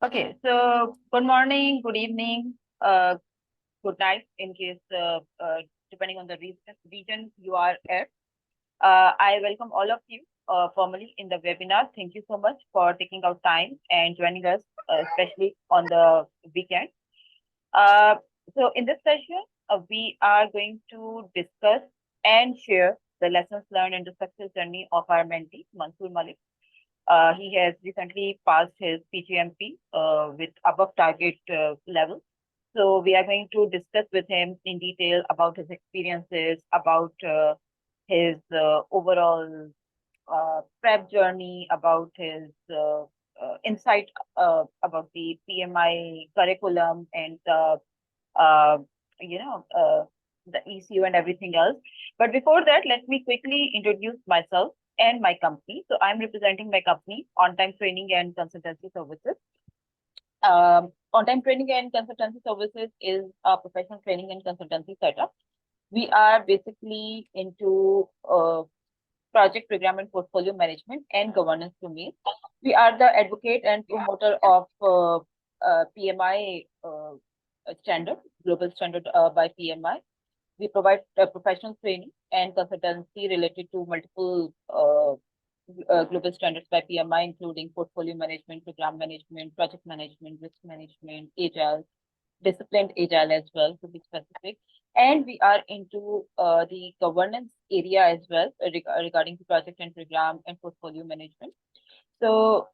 Okay, so good morning, good evening, good night in case, depending on the region you are at. I welcome all of you formally in the webinar. Thank you so much for taking out time and joining us, especially on the weekend. Uh, so in this session, we are going to discuss and share the lessons learned in the success journey of our mentee, Mansoor Malik. He has recently passed his PgMP with above target level. So we are going to discuss with him in detail about his experiences, about his overall prep journey, about his insight about the PMI curriculum and uh, you know the ECU and everything else. But before that, let me quickly introduce myself and my company. So I'm representing my company, Ontime Training and Consultancy Services. On-time training and consultancy services is a professional training and consultancy setup. We are basically into project program and portfolio management and governance domain. We are the advocate and promoter of PMI standard, global standard by PMI. We provide professional training and consultancy related to multiple global standards by PMI, including portfolio management, program management, project management, risk management, agile, disciplined agile as well, to be specific. And we are into the governance area as well regarding the project and program and portfolio management. So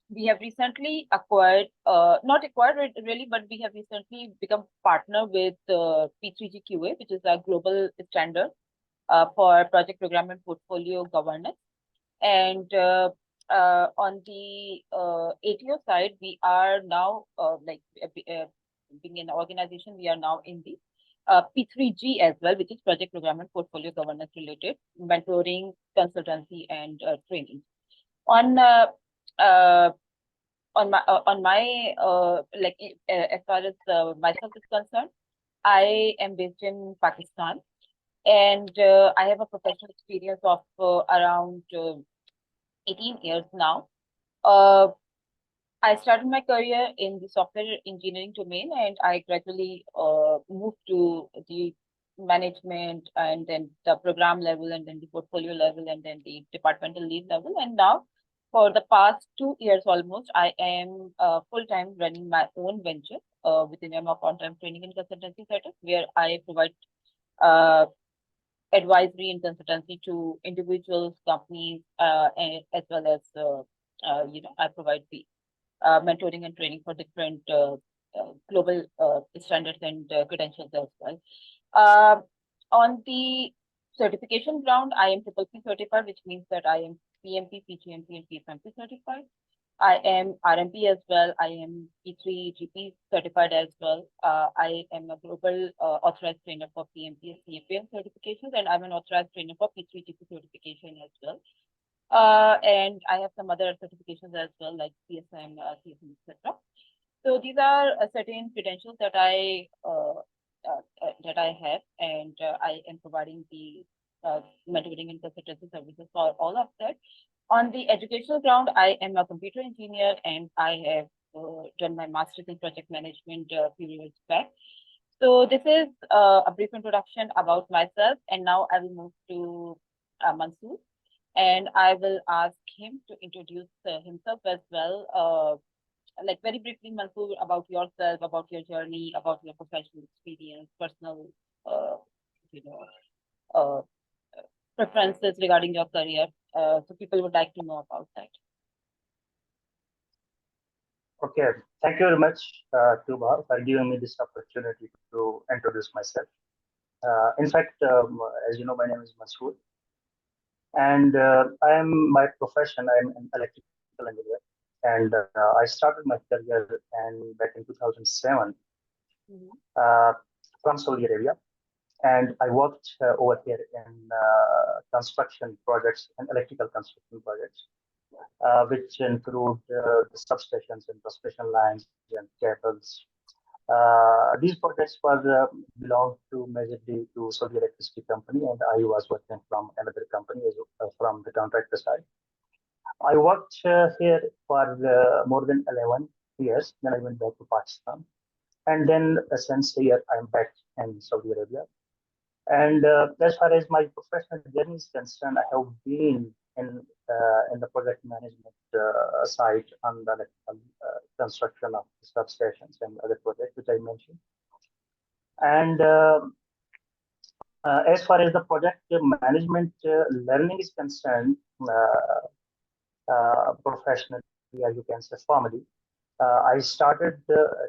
we have recently acquired, not acquired really, but we have recently become partner with P3GQA, which is a global standard for project program and portfolio governance. And on the ATO side, we are now being an organization, we are now in the P3G as well, which is project program and portfolio governance related, mentoring, consultancy, and training. On my as far as myself is concerned, I am based in Pakistan, and I have a professional experience of around 18 years now. I started my career in the software engineering domain, and I gradually moved to the management and then the program level and then the portfolio level and then the departmental lead level. And now for the past 2 years almost, I am full-time running my own venture with the name of On-Time Training and Consultancy Setup, where I provide advisory and consultancy to individuals, companies, and as well as I provide the mentoring and training for different global standards and credentials as well. On the certification ground, I am PPP certified, which means that I am PMP, PgMP, and PgMP certified. I am RMP as well. I am P3GP certified as well. I am a global authorized trainer for PMP and CFM certifications, and I'm an authorized trainer for P3GP certification as well. And I have some other certifications as well, like CSM, etc. So these are certain credentials that I have, and I am providing the mentoring and consultancy services for all of that. On the educational ground, I am a computer engineer, and I have done my master's in project management a few years back. So this is a brief introduction about myself, and now I will move to Mansoor, and I will ask him to introduce himself as well. Like very briefly, Mansoor, about yourself, about your journey, about your professional experience, personal, preferences regarding your career. So people would like to know about that. Okay, thank you very much, Tooba, for giving me this opportunity to introduce myself. In fact, as you know, my name is Mansoor, and I am my profession. I am an electrical engineer, and I started my career back in 2007 from Saudi Arabia, and I worked over here in construction projects and electrical construction projects, which include the substations and transmission lines and cables. These projects were belonged to majorly to Saudi Electricity Company, and I was working from another company from the contractor side. I worked here for more than 11 years. Then I went back to Pakistan. And then since a year, I'm back in Saudi Arabia. And as far as my professional journey is concerned, I have been in the project management side on the electrical construction of substations and other projects which I mentioned. And as far as the project management learning is concerned, professionally, or you can say formally, I started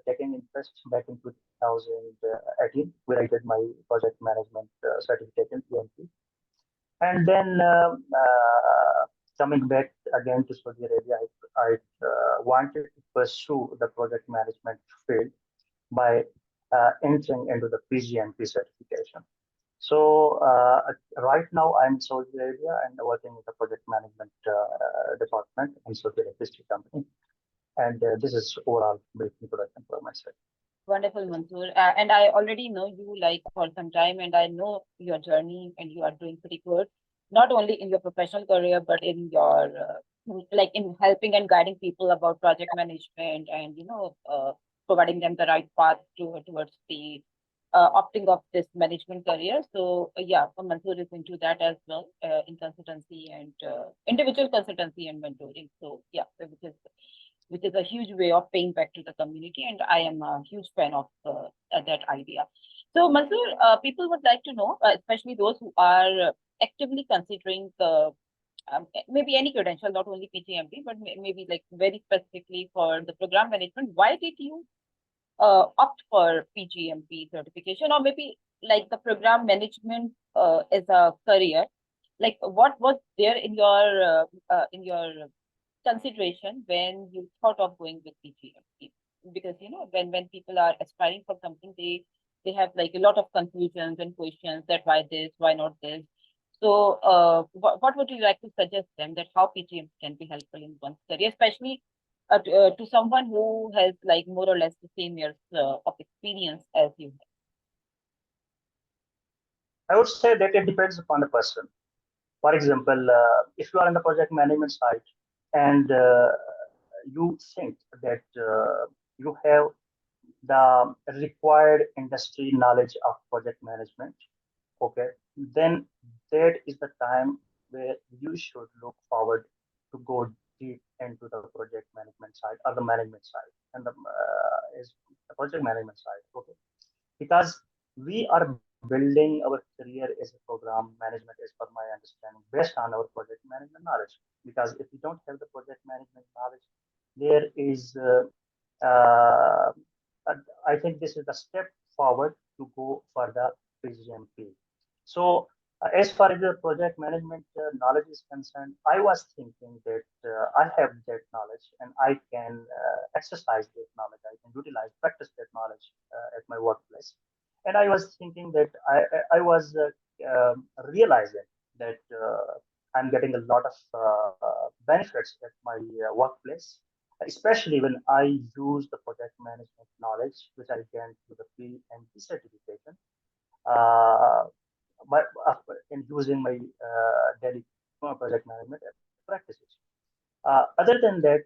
taking interest back in 2018, where I did my project management certificate in PMP. And then coming back again to Saudi Arabia, I wanted to pursue the project management field by entering into the PgMP certification. So right now I'm in Saudi Arabia and working with the project management department in Saudi Electricity Company. And this is overall brief introduction for myself. Wonderful, Mansoor. And I already know you like for some time, and I know your journey, and you are doing pretty good, not only in your professional career, but in your like in helping and guiding people about project management, and providing them the right path towards the opting of this management career. So yeah, Mansoor is into that as well, in consultancy and individual consultancy and mentoring. So yeah, which is a huge way of paying back to the community. And I am a huge fan of that idea. So, Mansoor, people would like to know, especially those who are actively considering the maybe any credential, not only PgMP, but maybe like very specifically for the program management. Why did you opt for PgMP certification, or maybe like the program management as a career? Like, what was there in your consideration when you thought of going with PgMP? Because when people are aspiring for something, they have like a lot of confusions and questions that why this, why not this. So what would you like to suggest them that how PgMP can be helpful in one's career, especially to someone who has like more or less the same years of experience as you have? I would say that it depends upon the person. For example, if you are in the project management side and you think that you have the required industry knowledge of project management, okay, then that is the time where you should look forward to go deep into the project management side or the management side and the is the project management side, okay, because we are building our career as a program management, as per my understanding, based on our project management knowledge. Because if you don't have the project management knowledge, there is, uh, I think this is the step forward to go for the PGMP. So, as far as the project management knowledge is concerned, I was thinking that I have that knowledge and I can exercise that knowledge. I can utilize, practice that knowledge at my workplace. And I was thinking that I was realizing that I'm getting a lot of benefits at my workplace, especially when I use the project management knowledge, which I gained through the PMP certification, uh, by, in using my daily project management practices. Other than that,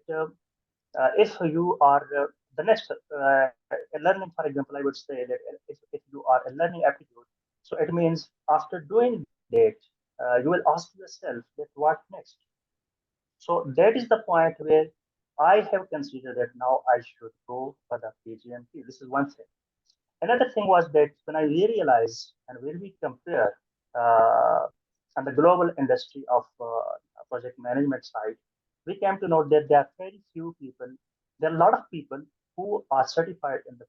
if you are the next learning, for example, I would say that if you are a learning aptitude, so it means after doing that, you will ask yourself that what next. So that is the point where I have considered that now I should go for the PGMP. This is one thing. Another thing was that when I realized and when we compare on the global industry of project management side, we came to know that there are very few people. There are a lot of people who are certified in the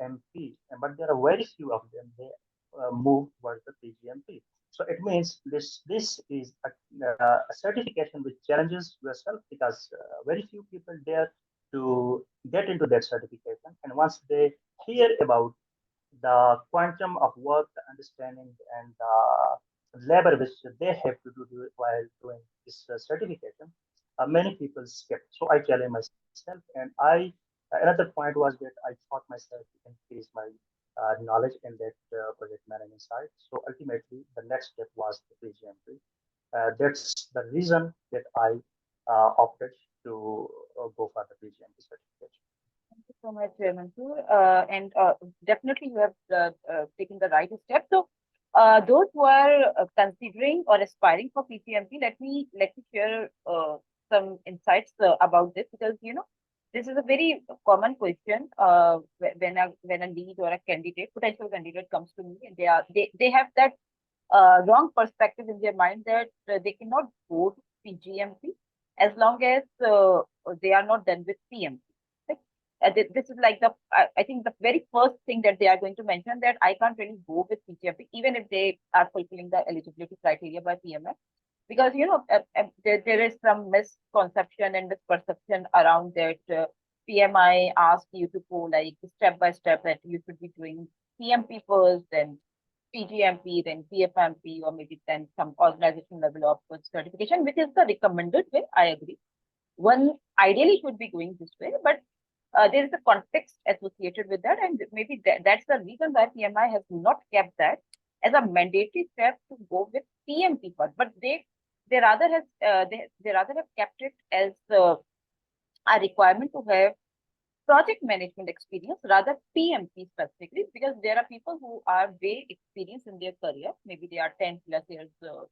PMP, but there are very few of them. They move towards the PGMP. So it means this is a certification which challenges yourself because very few people dare to get into that certification. And once they hear about the quantum of work, the understanding, and the labor which they have to do while doing this certification, many people skip. So I challenge myself, and another point was that I taught myself to increase my knowledge in that project management side. So ultimately, the next step was the PGMP. That's the reason that I opted to go for the PGMP certification. so much, Mansoor. And definitely you have taken the right step. So, those who are considering or aspiring for PgMP, let me share some insights about this, because this is a very common question when a lead or a candidate, potential candidate, comes to me, and they have that wrong perspective in their mind that they cannot go to PgMP as long as they are not done with PMP. Right? This is like I think the very first thing that they are going to mention, that I can't really go with PgMP even if they are fulfilling the eligibility criteria by PMF, because there is some misconception and misperception around that PMI asks you to go like step by step, that you should be doing PMP first, then PgMP, then PFMP, or maybe then some organization level of certification, which is the recommended way. I agree. One ideally should be going this way, but there is a context associated with that, and maybe that's the reason why PMI has not kept that as a mandatory step to go with PMP first. But they rather have kept it as a requirement to have project management experience, rather PMP specifically, because there are people who are way experienced in their career. Maybe they are 10 plus years of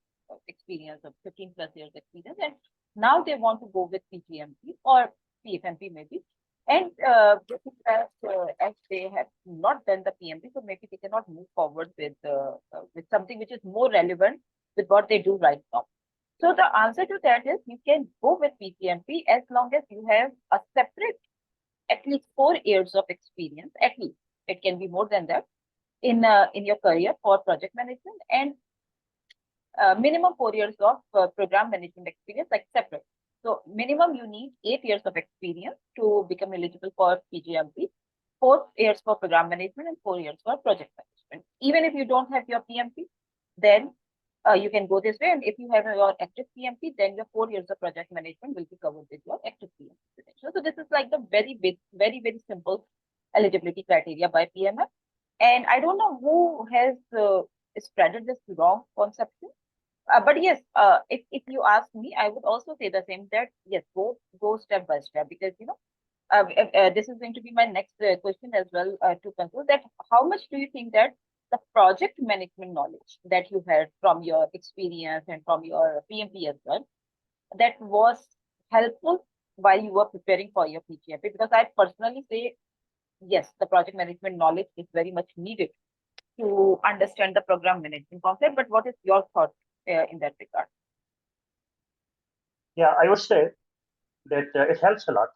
experience, or 15 plus years experience, and now they want to go with PgMP or PFMP maybe. And as they have not done the PMP, so maybe they cannot move forward with something which is more relevant with what they do right now. So the answer to that is, you can go with PGMP as long as you have a separate at least 4 years of experience. At least it can be more than that in your career for project management, and minimum 4 years of program management experience, like separate. So minimum you need 8 years of experience to become eligible for PGMP, 4 years for program management, and 4 years for project management. Even if you don't have your PMP, then you can go this way. And if you have your active PMP, then your 4 years of project management will be covered with your active PMP credential. So this is like the very simple eligibility criteria by PMF. And I don't know who has spreaded this wrong conception. But yes, if you ask me, I would also say the same, that yes, go step by step, because this is going to be my next question as well to conclude, that how much do you think that the project management knowledge that you had from your experience and from your PMP as well, that was helpful while you were preparing for your PGMP? Because I personally say, yes, the project management knowledge is very much needed to understand the program management concept. But what is your thought in that regard? Yeah, I would say that it helps a lot,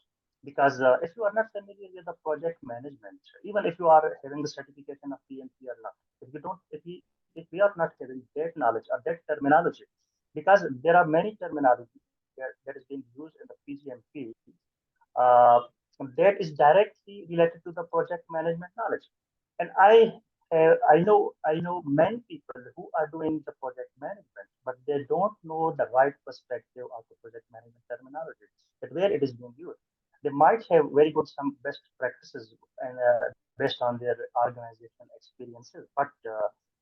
because if you are not familiar with the project management, even if you are having the certification of PMP or not, if we are not having that knowledge or that terminology, because there are many terminology that is being used in the PGMP, uh, that is directly related to the project management knowledge. And I know many people who are doing the project management, but they don't know the right perspective of the project management terminology, that where it is being used. They might have very good some best practices and based on their organization experiences, but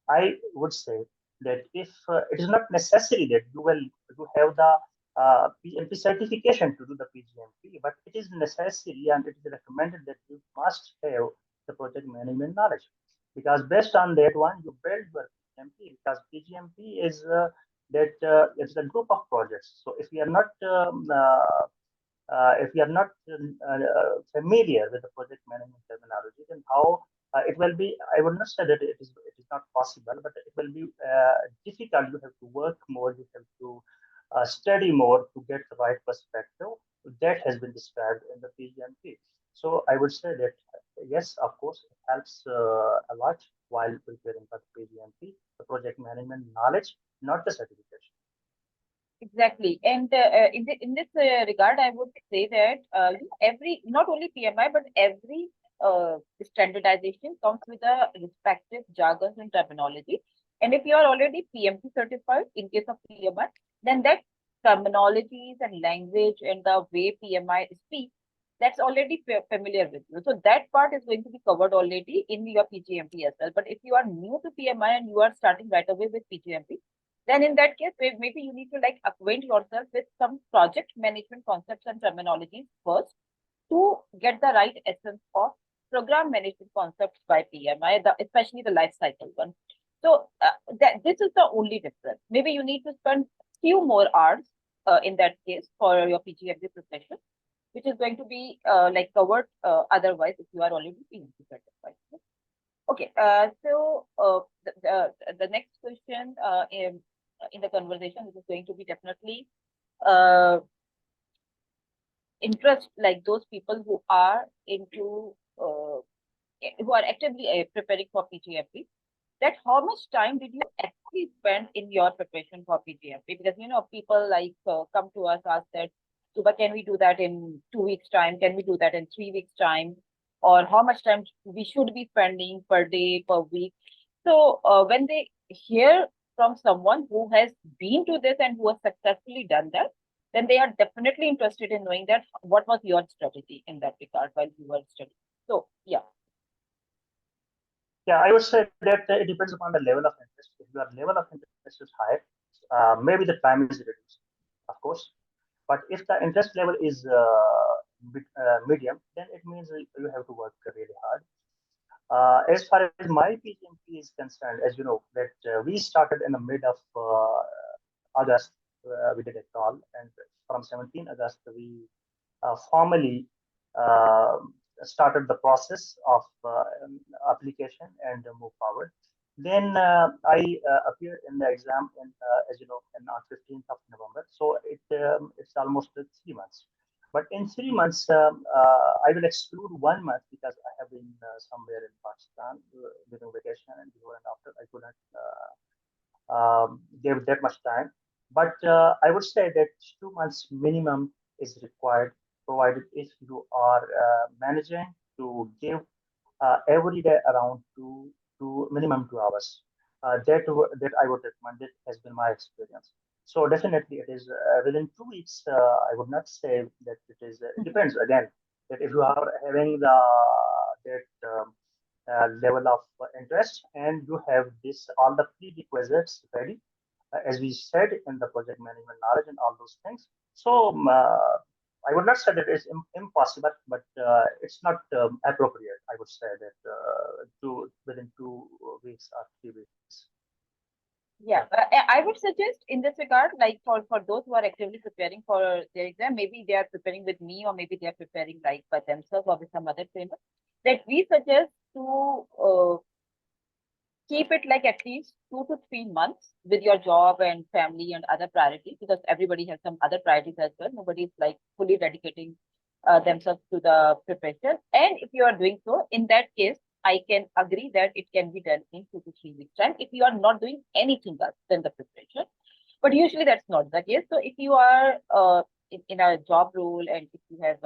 I would say that if it is not necessary that you have the PMP certification to do the PGMP, but it is necessary and it is recommended that you must have the project management knowledge, because based on that one you build your PGMP, because PGMP is that it's a group of projects. So if we are not familiar with the project management terminology, then how it will be, I would not say that it is not possible, but it will be difficult. You have to work more, you have to study more to get the right perspective that has been described in the PGMP. So I would say that yes, of course, it helps a lot while preparing for the PGMP, the project management knowledge, not the certification. Exactly. And in this regard, I would say that every, not only PMI, but every standardization comes with a respective jargons and terminology. And if you are already PMP certified in case of PMI, then that terminologies and language and the way PMI speaks, that's already familiar with you. So that part is going to be covered already in your PGMP as well. But if you are new to PMI and you are starting right away with PGMP, then in that case, maybe you need to like acquaint yourself with some project management concepts and terminologies first, to get the right essence of program management concepts by PMI, especially the life cycle one. So this is the only difference. Maybe you need to spend few more hours in that case for your PgMP profession, which is going to be like covered otherwise if you are already PgMP certified. Okay, the next question in the conversation, which is going to be definitely interest, like those people who are into who are actively preparing for PgMP, that how much time did you actually spend in your preparation for PgMP? Because people like come to us, ask that, Tooba, can we do that in 2 weeks time? Can we do that in 3 weeks time? Or how much time we should be spending per day, per week? So when they hear from someone who has been to this and who has successfully done that, then they are definitely interested in knowing that what was your strategy in that regard while you were studying. So yeah. Yeah, I would say that it depends upon the level of interest. If your level of interest is high, maybe the time is reduced, of course. But if the interest level is medium, then it means you have to work really hard. As far as my PgMP is concerned, as you know, that we started in the mid of August. We did a call, and from 17 August, we formally uh, started the process of application and move forward. Then I appeared in the exam, as you know, on 15th of November. So it's almost 3 months. But in 3 months, I will exclude 1 month because I have been somewhere in Pakistan during vacation, and before and after I couldn't give that much time. But I would say that 2 months minimum is required, provided if you are managing to give every day around to minimum 2 hours. That I would recommend. It has been my experience. So definitely, it is within 2 weeks. I would not say that it is. It depends again. That if you are having that level of interest and you have this all the prerequisites ready, as we said in the project management knowledge and all those things. So I would not say that it's impossible, but it's not appropriate. I would say that within 2 weeks or 3 weeks. Yeah, I would suggest in this regard, like for those who are actively preparing for their exam, maybe they are preparing with me, or maybe they are preparing like by themselves or with some other trainer, that we suggest to keep it like at least 2 to 3 months with your job and family and other priorities, because everybody has some other priorities as well. Nobody is like fully dedicating themselves to the preparation. And if you are doing so, in that case, I can agree that it can be done in 2 to 3 weeks time if you are not doing anything else than the preparation. But usually that's not the case. So if you are in a job role, and if you have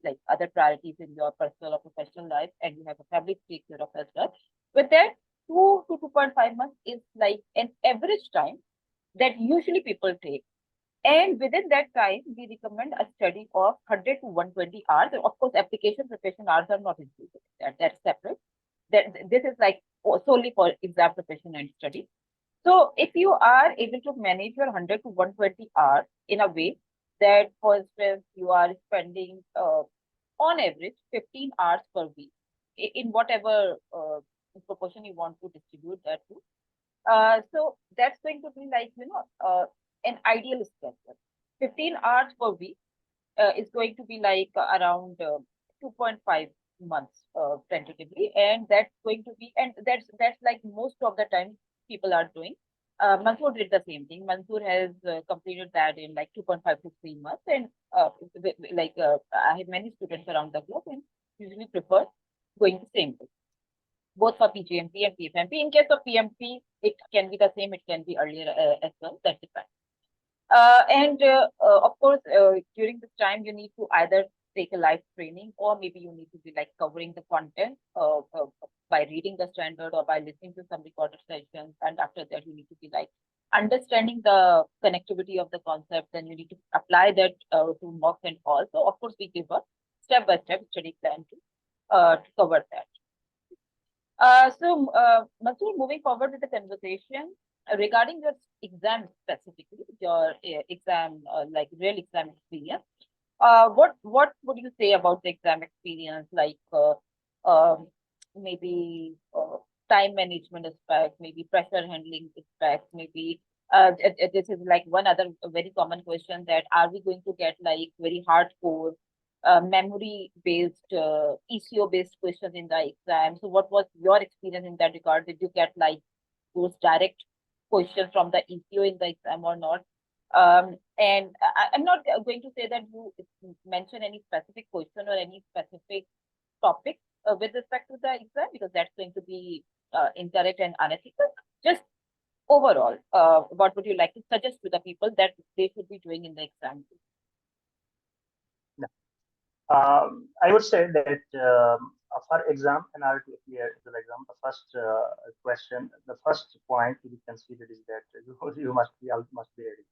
like other priorities in your personal or professional life, and you have a family to take care of as well, with that, 2 to 2.5 months is like an average time that usually people take. And within that time, we recommend a study of 100 to 120 hours. And of course, application preparation hours are not included. That's separate. This is like solely for exam preparation and study. So if you are able to manage your 100 to 120 hours in a way that, for instance, you are spending on average 15 hours per week in whatever proportion you want to distribute that to. So that's going to be like, an ideal schedule. 15 hours per week is going to be like around 2.5 months tentatively. And that's going to be, and that's like most of the time people are doing. Mansoor did the same thing. Mansoor has completed that in like 2.5 to 3 months. And I have many students around the globe and usually prefer going the same way, both for PgMP and PFMP. In case of PMP, it can be the same, it can be earlier as well. That depends. Of course, during this time, you need to either take a live training, or maybe you need to be like covering the content by reading the standard or by listening to some recorded sessions. And after that, you need to be like understanding the connectivity of the concept. Then you need to apply that to mocks and all. So, of course, we give a step-by-step study plan to cover that. Mansoor, moving forward with the conversation regarding your exam specifically, your exam, like real exam experience. What would you say about the exam experience? Like um, maybe time management aspect, maybe pressure handling aspect, maybe this is like one other very common question, that are we going to get like very hardcore memory based ECO based questions in the exam? So what was your experience in that regard? Did you get like those direct questions from the ECO in the exam or not? And I'm not going to say that you mention any specific question or any specific topic with respect to the exam, because that's going to be incorrect and unethical. Just overall, what would you like to suggest to the people that they should be doing in the exam? I would say that for exam, in order to appear to the exam, the first question, the first point to be considered is that you must be ready.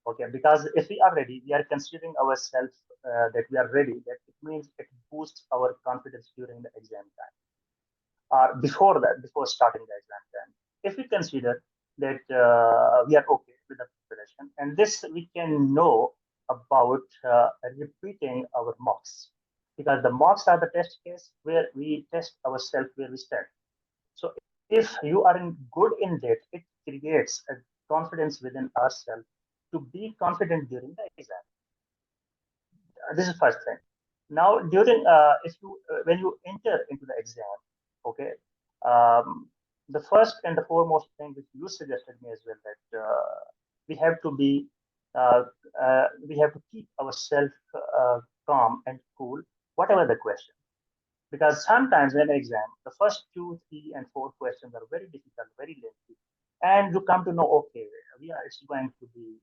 Okay, because if we are ready, we are considering ourselves that we are ready. That it means it boosts our confidence during the exam time, or before that, before starting the exam time. If we consider that we are okay with the preparation, and this we can know about repeating our mocks, because the mocks are the test case where we test ourselves where we stand. So if you are good in that, it creates a confidence within ourselves to be confident during the exam. This is first thing. Now, during if you when you enter into the exam, okay, the first and the foremost thing which you suggested me as well, that we have to be uh, we have to keep ourselves calm and cool, whatever the question. Because sometimes in exam, the first two, three, and four questions are very difficult, very lengthy, and you come to know, okay, it's going to be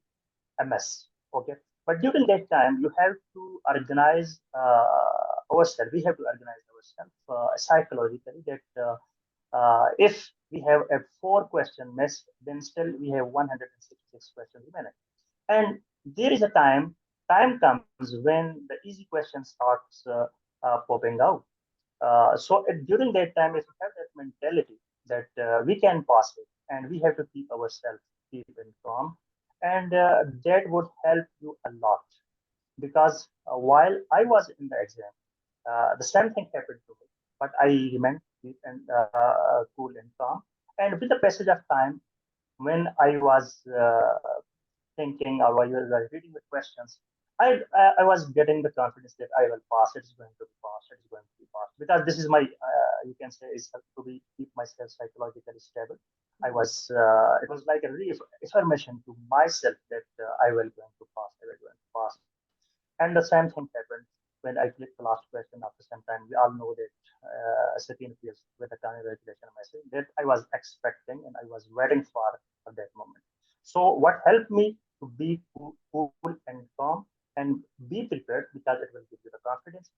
a mess. Okay, but during that time, you have to organize ourselves. We have to organize ourselves psychologically. That if we have a four-question mess, then still we have 166 questions remaining. And there is a time comes when the easy question starts popping out. During that time, if you have that mentality that we can pass it, and we have to keep ourselves keep in calm, and that would help you a lot. Because while I was in the exam, the same thing happened to me, but I remained cool and calm. And with the passage of time, when I was thinking or while I was reading the questions, I was getting the confidence that I will pass. It's going to be passed. It's going to be passed, because this is my you can say is to be keep myself psychologically stable. I was it was like a reaffirmation to myself that I will going to pass. I will going to pass. And the same thing happened when I clicked the last question. After some time, we all know that second appears with a congratulation message that I was expecting and I was waiting for at that moment. So what helped me to be cool and calm and be prepared, because it will give you the confidence.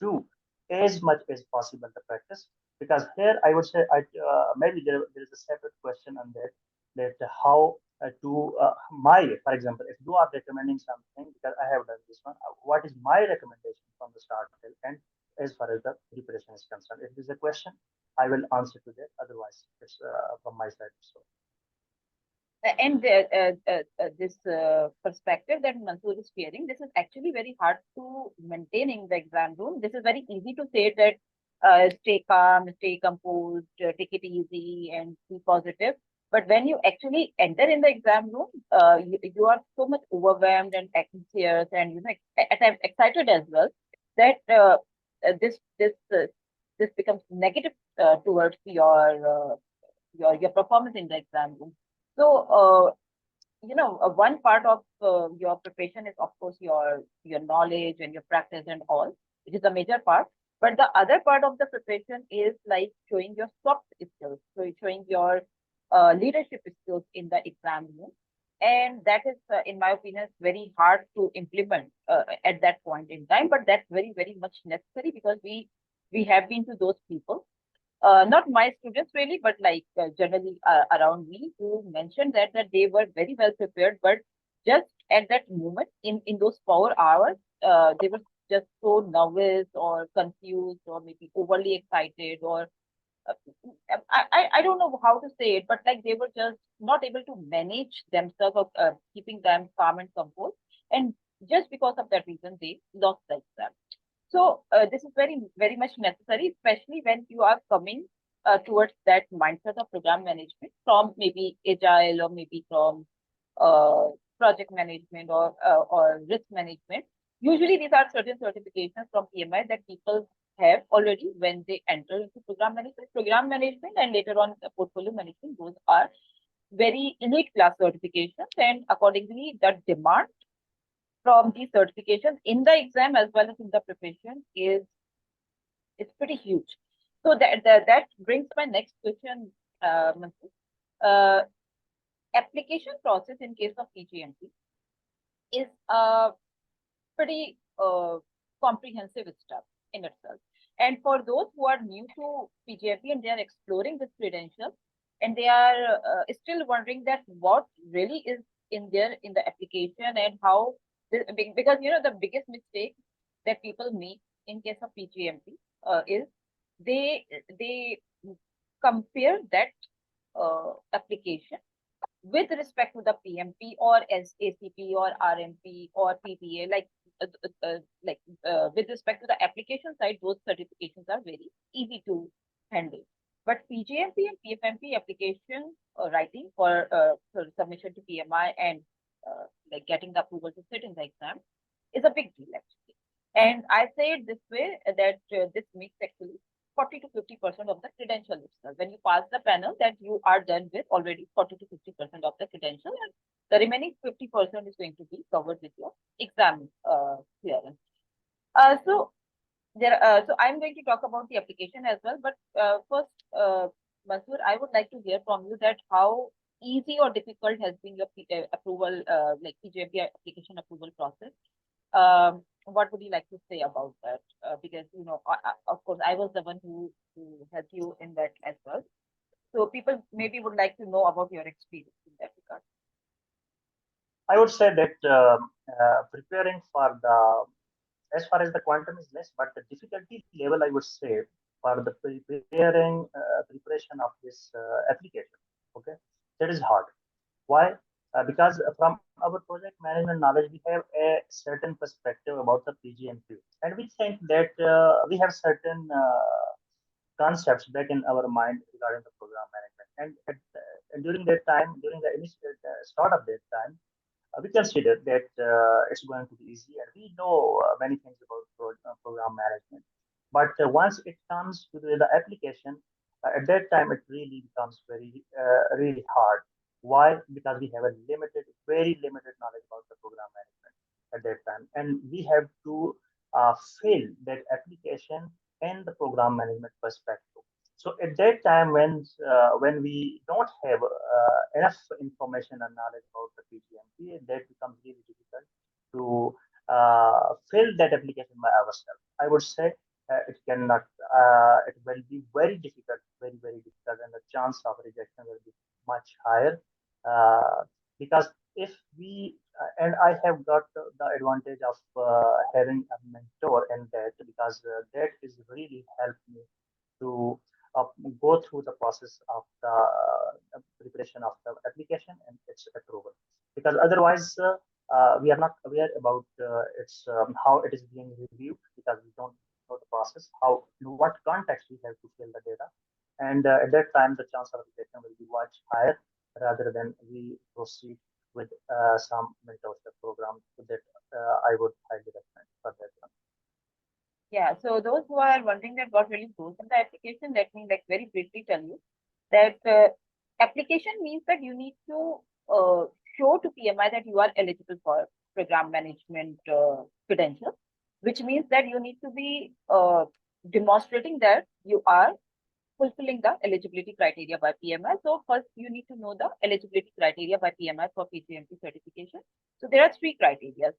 Do as much as possible the practice, because here I would say maybe there is a separate question on that, that how to my, for example, if you are recommending something, because I have done this one, what is my recommendation from the start till end as far as the preparation is concerned? If there's a question, I will answer to that. Otherwise, it's from my side. So And this perspective that Mansoor is sharing, this is actually very hard to maintain in the exam room. This is very easy to say that stay calm, stay composed, take it easy, and be positive. But when you actually enter in the exam room, you are so much overwhelmed and anxious, and at times excited as well, that this becomes negative towards your performance in the exam room. So, one part of your preparation is, of course, your knowledge and your practice and all, which is a major part. But the other part of the preparation is like showing your soft skills, so showing your leadership skills in the exam room. And that is, in my opinion, very hard to implement at that point in time. But that's very, very much necessary, because we have been to those people, not my students really, but like generally around me, who mentioned that they were very well prepared, but just at that moment in those 4 hours, they were just so nervous or confused or maybe overly excited, or uh, I don't know how to say it, but like they were just not able to manage themselves of keeping them calm and composed. And just because of that reason, they lost the exam. So this is very much necessary, especially when you are coming towards that mindset of program management from maybe agile or maybe from uh, project management or risk management. Usually, these are certain certifications from PMI that people have already when they enter into program management. Program management and later on portfolio management, those are very elite class certifications, and accordingly, the demand from these certifications in the exam as well as in the preparation is pretty huge. So that brings my next question, Mansoor. Uh, Application process in case of PgMP is pretty comprehensive stuff in itself. And for those who are new to PgMP and they are exploring this credential and they are still wondering that what really is in there in the application and how, because the biggest mistake that people make in case of PgMP is they compare that application with respect to the PMP or ACP or RMP or PPA, with respect to the application side, those certifications are very easy to handle. But PgMP and PFMP application writing for submission to PMI and like getting the approval to sit in the exam is a big deal actually. And I say it this way that this makes actually 40 to 50% of the credential itself. When you pass the panel, that you are done with already 40 to 50% of the credential, and the remaining 50% is going to be covered with your exam clearance. So so I'm going to talk about the application as well. But first, Mansoor, I would like to hear from you that how easy or difficult has been your approval, like PgMP application approval process. What would you like to say about that? Because of course, I was the one who helped you in that as well. So people maybe would like to know about your experience in that regard. I would say that preparing for the, as far as the quantum is less, but the difficulty level, I would say, for the preparation of this application, okay, that is hard. Why? Because from our project management knowledge, we have a certain perspective about the PGMP, and we think that we have certain concepts back in our mind regarding the program management. And during that time, during the initial start of that time, we consider that it's going to be easy, and we know many things about program management. But once it comes to the application, at that time it really becomes really hard. Why? Because we have a very limited knowledge about the program management at that time, and we have to fill that application and the program management perspective. So at that time, when we don't have enough information and knowledge about the PGMP, that becomes really difficult to fill that application by ourselves. I would say it cannot. It will be very difficult, very difficult, and the chance of rejection will be much higher. Because if we and I have got the advantage of having a mentor in that, because that is really helped me to go through the process of the preparation of the application and its approval. Because otherwise, we are not aware about its how it is being reviewed, because we don't know the process, how in what context we have to fill the data, and at that time the chance of rejection will be much higher, rather than we proceed with some mentorship program that I would highly recommend for that one. Yeah, so those who are wondering that what really goes in the application, let me like very briefly tell you that application means that you need to show to PMI that you are eligible for program management credentials, which means that you need to be demonstrating that you are fulfilling the eligibility criteria by PMI. So first you need to know the eligibility criteria by PMI for PgMP certification. So there are three criteria.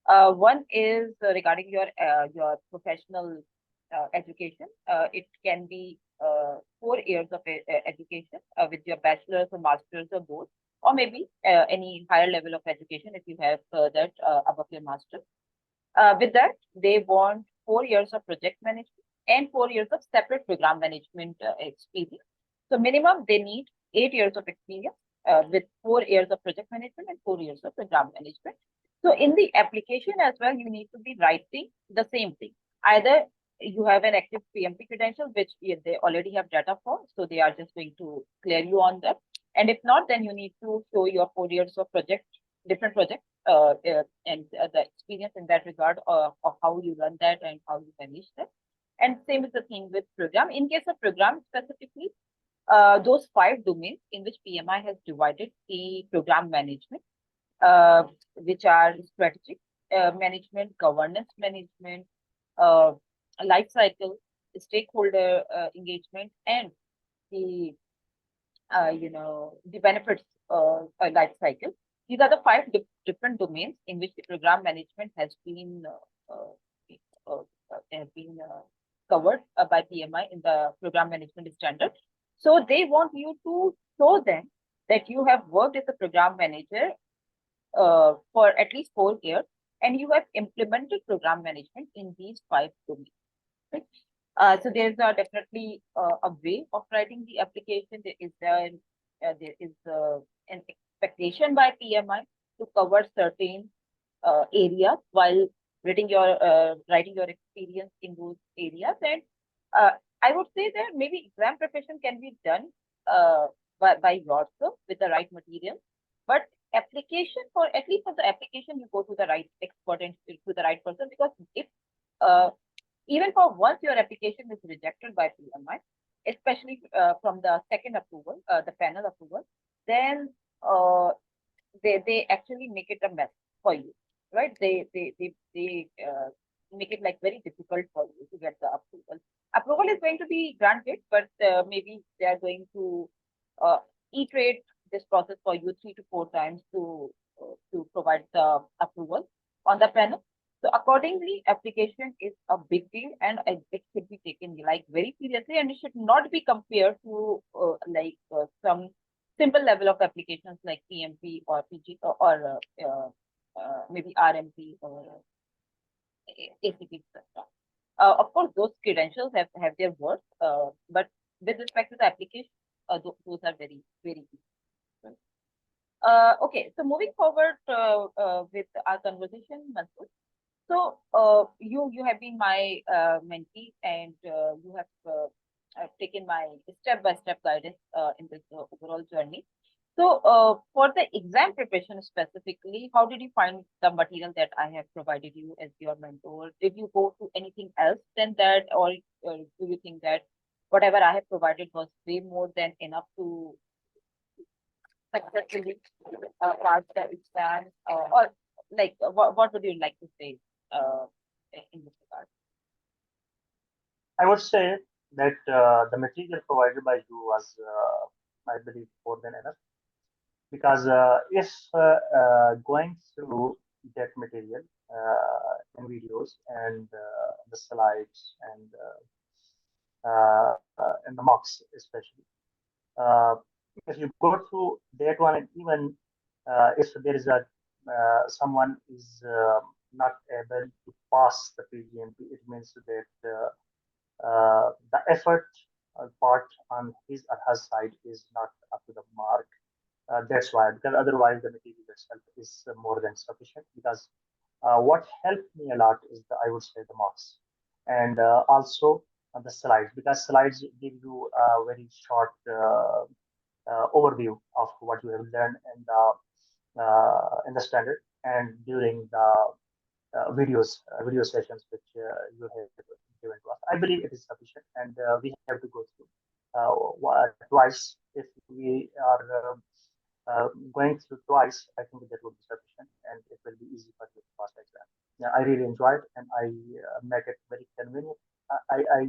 One is regarding your professional education. It can be 4 years of education with your bachelor's or master's or both, or maybe any higher level of education if you have that above your master's. With that, they want 4 years of project management and 4 years of separate program management experience. So minimum, they need 8 years of experience with 4 years of project management and 4 years of program management. So in the application as well, you need to be writing the same thing. Either you have an active PMP credential, which they already have data for, so they are just going to clear you on that. And if not, then you need to show your 4 years of different projects, and the experience in that regard of how you run that and how you manage that. And same is the thing with program. In case of program specifically, those 5 domains in which PMI has divided the program management, which are strategic management, governance management, uh, life cycle, stakeholder engagement, and the the benefits life cycle. These are the 5 different domains in which the program management has been covered by PMI in the program management standard. So they want you to show them that you have worked as a program manager for at least 4 years, and you have implemented program management in these 5 domains. Right? So there's definitely a way of writing the application. There is an expectation by PMI to cover certain areas while writing your experience in those areas. And I would say that maybe exam preparation can be done by yourself with the right material, but application, for at least for the application, you go to the right expert and to the right person, because if even for once your application is rejected by PMI, especially from the second approval, the panel approval, then they actually make it a mess for you, right? They make it like very difficult for you to get the approval. Approval is going to be granted, but maybe they are going to iterate this process for you 3 to 4 times to provide the approval on the panel. So accordingly, application is a big deal, and it should be taken like very seriously, and it should not be compared to some simple level of applications like PMP or PG or maybe RMP or ACP, etc. Of course, those credentials have their worth, but with respect to the application, those are very, very good. Okay, so moving forward with our conversation, Mansoor. So you have been my mentee, and you have taken my step-by-step guidance in this overall journey. So for the exam preparation specifically, how did you find the material that I have provided you as your mentor? Did you go to anything else than that, or do you think that whatever I have provided was way more than enough to successfully pass the exam? Or like, what would you like to say in this regard? I would say that the material provided by you was, I believe, more than enough. Because if going through that material in videos and the slides and the mocks especially, if you go through that one, and even if there is a someone is not able to pass the PgMP, it means that the effort part on his or her side is not up to the mark. That's why, because otherwise the material itself is more than sufficient. Because what helped me a lot is I would say the marks, and also the slides, because slides give you a very short overview of what you have learned in the standard and during the video sessions which you have given to us. I believe it is sufficient, and we have to go through twice. If we are going through twice, I think that would be sufficient, and it will be easy for you to pass the exam. Yeah, I really enjoyed, and I make it very convenient. I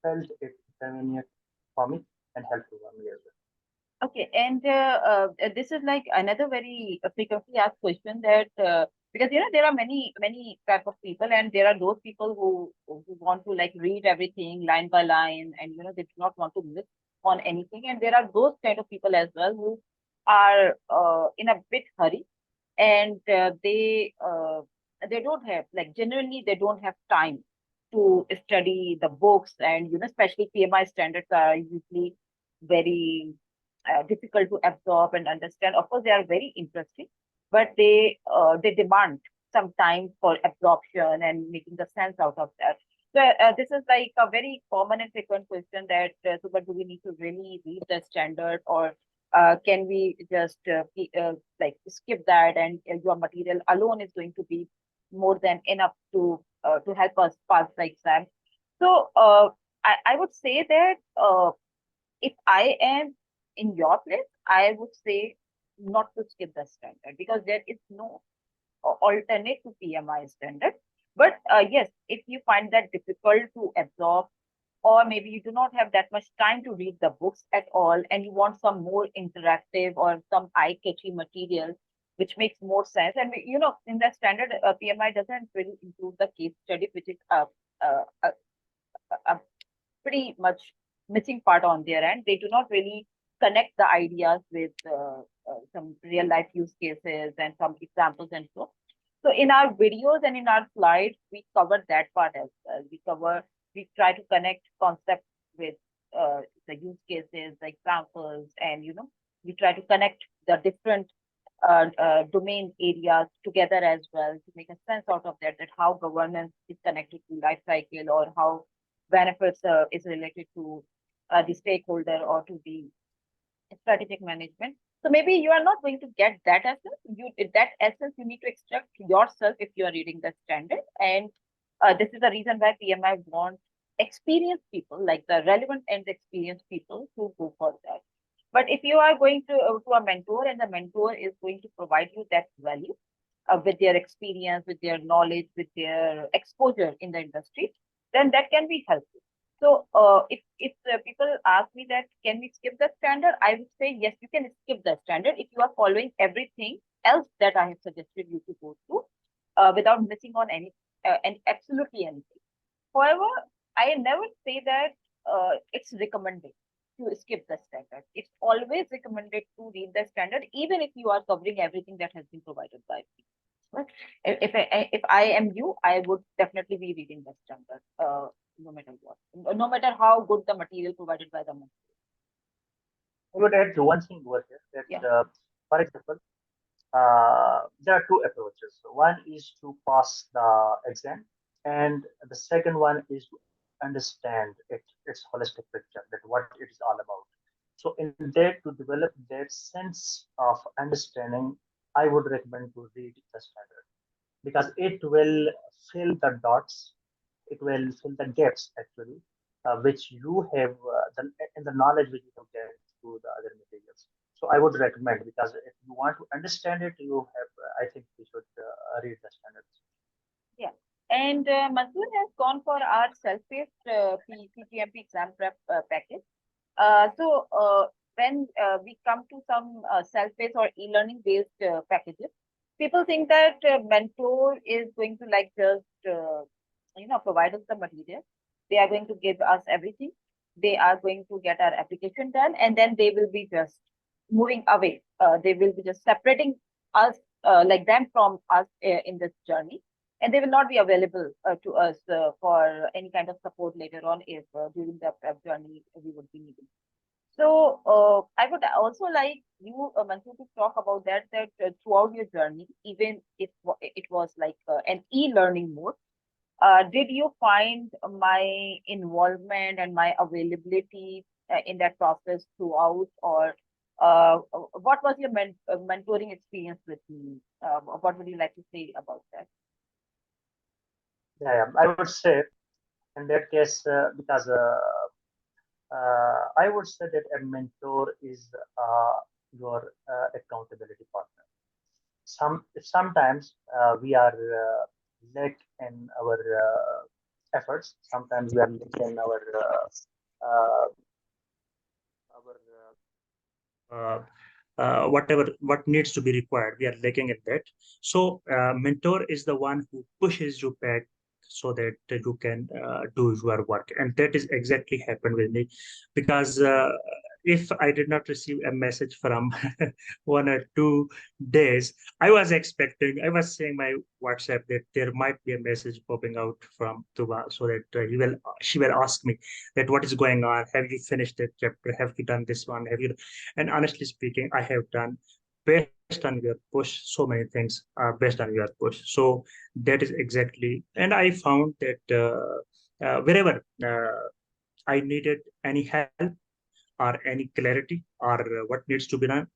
felt it convenient for me and helpful for me as well. Okay, and this is like another very frequently asked question that because there are many type of people, and there are those people who want to like read everything line by line, and they do not want to miss on anything, and there are those kind of people as well who are in a bit hurry, and they don't have, like, generally they don't have time to study the books, and especially PMI standards are usually very difficult to absorb and understand. Of course, they are very interesting, but they demand some time for absorption and making the sense out of that. So this is like a very common and frequent question that, so but do we need to really read the standard, or can we just like skip that, and your material alone is going to be more than enough to help us pass the exam? So I would say that if I am in your place, I would say not to skip the standard, because there is no alternate to PMI standard. But yes, if you find that difficult to absorb, or maybe you do not have that much time to read the books at all, and you want some more interactive or some eye-catchy material, which makes more sense. And you know, in the standard, PMI doesn't really include the case study, which is a pretty much missing part on their end. They do not really connect the ideas with some real life use cases and some examples and so. So in our videos and in our slides, we cover that part as well. We try to connect concepts with the use cases, the examples, and you know, we try to connect the different domain areas together as well to make a sense out of that, that how governance is connected to life cycle, or how benefits is related to the stakeholder or to the strategic management. So maybe you are not going to get that essence. That essence you need to extract yourself if you are reading the standard. And this is the reason why PMI wants experienced people, like the relevant and experienced people, to go for that. But if you are going to a mentor, and the mentor is going to provide you that value with their experience, with their knowledge, with their exposure in the industry, then that can be helpful. So if people ask me that, can we skip the standard? I would say yes, you can skip the standard if you are following everything else that I have suggested you to go through without missing on any and absolutely anything. However, I never say that it's recommended to skip the standard. It's always recommended to read the standard, even if you are covering everything that has been provided by me. Right? If I am you, I would definitely be reading the standard, no matter what, no matter how good the material provided by the mentor. I would add one thing over here that, Yeah. for example, there are two approaches. One is to pass the exam, and the second one is to understand its holistic picture, that what it is all about. So in that, to develop that sense of understanding, I would recommend to read the standard, because it will fill the dots, it will fill the gaps actually, which you have in the knowledge which you have gained through the other materials. So I would recommend, because if you want to understand it, you have, I think we should read the standards. Yeah. And Mansoor has gone for our self-paced PgMP exam prep package. So when we come to some self-paced or e-learning based packages, people think that mentor is going to like just you know, provide us the material. They are going to give us everything. They are going to get our application done, and then they will be just moving away. They will be just separating us, like them from us in this journey, and they will not be available to us for any kind of support later on if during the prep journey we would be needing. So I would also like you, Mansoor, to talk about that throughout your journey, even if it was like an e-learning mode, did you find my involvement and my availability in that process throughout, or what was your mentoring experience with me? What would you like to say about that? Yeah, I would say in that case, because I would say that a mentor is your accountability partner. Sometimes we are lack in our efforts. Sometimes we are lack in whatever what needs to be required. We are lacking in that. So mentor is the one who pushes you back so that you can do your work, and that is exactly happened with me, because if I did not receive a message from 1 or 2 days, I was expecting, I was saying my WhatsApp that there might be a message popping out from Tooba, so that she will ask me that what is going on, have you finished that chapter, have you done this one, have you, and honestly speaking, I have done based on your push. So many things are based on your push. So that is exactly, and I found that wherever I needed any help or any clarity or what needs to be done.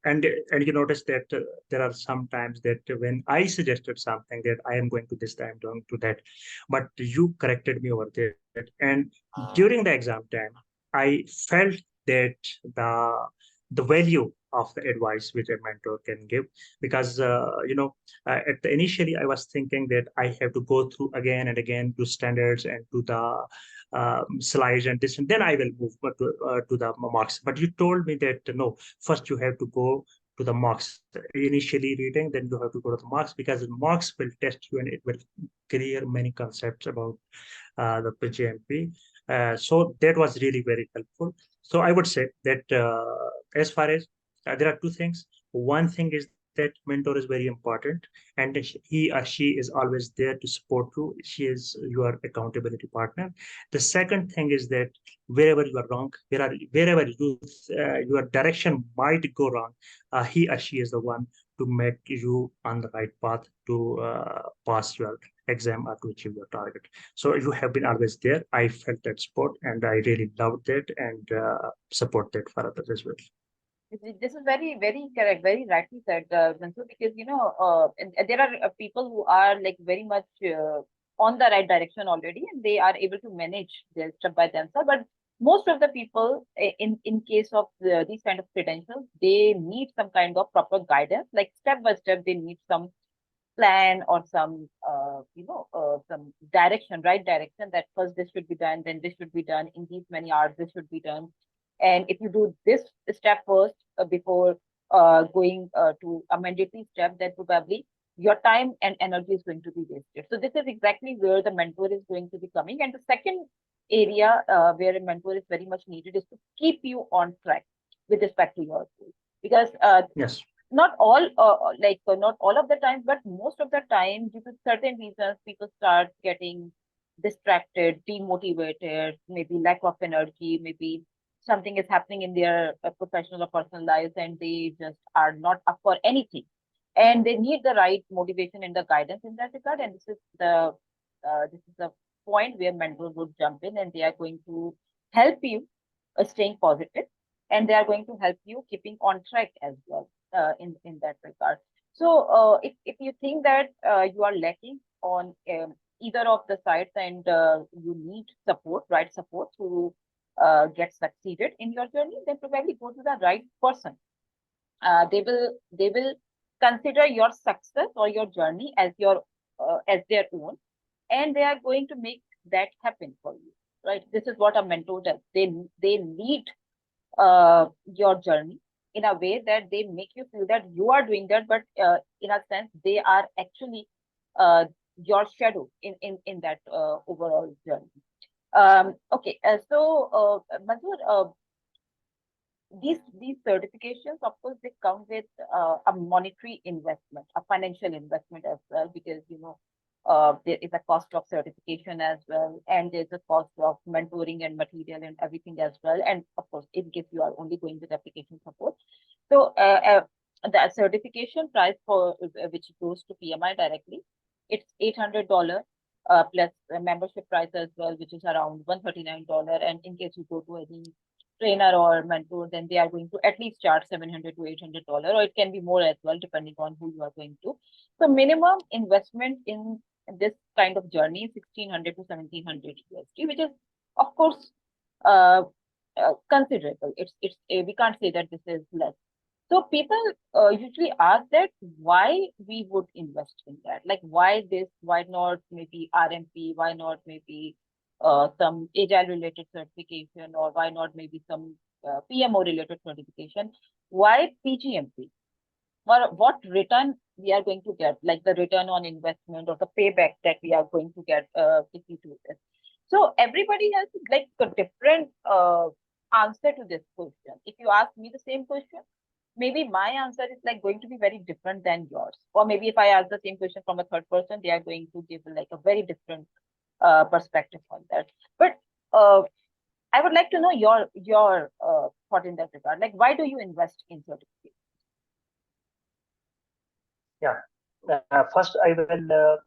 And you notice that there are some times that when I suggested something that I am going to this time, going to that, but you corrected me over that. And during the exam time, I felt that the value of the advice which a mentor can give, because at the initially I was thinking that I have to go through again and again to standards and to the slides and this, and then I will move to the marks. But you told me that no, first you have to go to the marks. Initially reading, then you have to go to the marks, because the marks will test you and it will clear many concepts about the PgMP. So that was really very helpful. So I would say that as far as there are two things. One thing is that mentor is very important, and he or she is always there to support you. She is your accountability partner. The second thing is that wherever you are wrong, wherever your direction might go wrong, he or she is the one to make you on the right path to pass your exam or to achieve your target. So you have been always there. I felt that support and I really loved that and support that for others as well. This is very, very correct, very rightly said, Mansoor, because and there are people who are like very much on the right direction already, and they are able to manage their stuff by themselves. But most of the people, in case of these kind of credentials, they need some kind of proper guidance, like step by step. They need some plan or some some direction, right direction, that first this should be done, then this should be done in these many hours, this should be done. And if you do this step first before going to a mandatory step, then probably your time and energy is going to be wasted. So this is exactly where the mentor is going to be coming. And the second area where a mentor is very much needed is to keep you on track with respect to your goals. Because Yes. not all not all of the time, but most of the time, due to certain reasons, people start getting distracted, demotivated, maybe lack of energy, maybe something is happening in their professional or personal lives, and they just are not up for anything, and they need the right motivation and the guidance in that regard. And this is the point where mentor would jump in, and they are going to help you staying positive, and they are going to help you keeping on track as well in that regard. So if you think that you are lacking on either of the sides, and you need support, right support to get succeeded in your journey, then probably go to the right person. They will consider your success or your journey as their own, and they are going to make that happen for you. Right? This is what a mentor does. They lead your journey in a way that they make you feel that you are doing that, but in a sense, they are actually uh, your shadow in that overall journey. Okay, so Mansoor, these certifications, of course, they come with a monetary investment, a financial investment as well, because there is a cost of certification as well, and there's a cost of mentoring and material and everything as well. And of course, in case you are only going with application support, so the certification price for which goes to PMI directly, it's $800 plus a membership price as well, which is around $139. And in case you go to any trainer or mentor, then they are going to at least charge $700 to $800, or it can be more as well, depending on who you are going to. So minimum investment in this kind of journey is 1,600 to 1,700 USD, which is of course uh, considerable. It's we can't say that this is less. So people usually ask that why we would invest in that, like why this, why not maybe RMP, why not maybe some agile related certification, or why not maybe some PMO related certification? Why PgMP? What return we are going to get, like the return on investment or the payback that we are going to get if we do this. So everybody has like a different answer to this question. If you ask me the same question, maybe my answer is like going to be very different than yours. Or maybe if I ask the same question from a third person, they are going to give like a very different perspective on that. But I would like to know your thought in that regard. Like, why do you invest in certificates? Yeah. First, I will